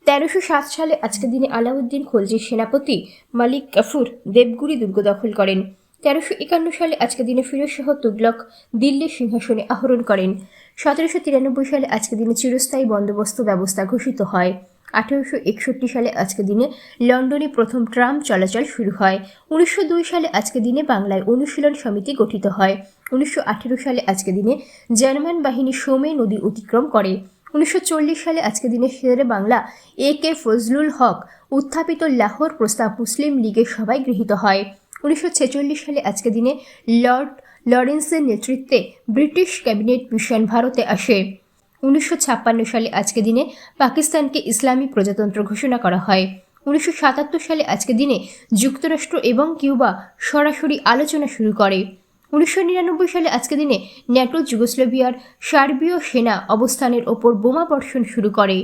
1307 সালে আজকের দিনে আলাউদ্দিন খলজির সেনাপতি মালিক কাফুর দেবগুড়ি দুর্গ দখল করেন। 1351 সালে আজকের দিনে ফিরোজ শাহ তুগলক দিল্লির সিংহাসনে আরোহণ করেন। 1793 সালে আজকের দিনে চিরস্থায়ী বন্দোবস্ত ব্যবস্থা ঘোষিত হয়। 1861 সালে আজকের দিনে লন্ডনে প্রথম ট্রাম চলাচল শুরু হয়। 1902 সালে আজকের দিনে বাংলায় অনুশীলন সমিতি গঠিত হয়। 1918 সালে আজকের দিনে জার্মান বাহিনী সোমে নদী অতিক্রম করে। 1940 সালে আজকের দিনে শেরে বাংলা A.K. ফজলুল হক উত্থাপিত লাহোর প্রস্তাব মুসলিম লীগের সভায় গৃহীত হয়। 1946 সালে আজকের দিনে লর্ড লরেন্সের নেতৃত্বে ব্রিটিশ ক্যাবিনেট মিশন ভারতে আসে। 1956 সালে আজকের দিনে পাকিস্তানকে ইসলামী প্রজাতন্ত্র ঘোষণা করা হয়। 1977 সালে আজকের দিনে যুক্তরাষ্ট্র এবং কিউবা সরাসরি আলোচনা শুরু করে। 1999 সালে আজকের দিনে ন্যাটো যুগোস্লাভিয়ার সার্বীয় সেনা অবস্থানের ওপর বোমা বর্ষণ শুরু করে।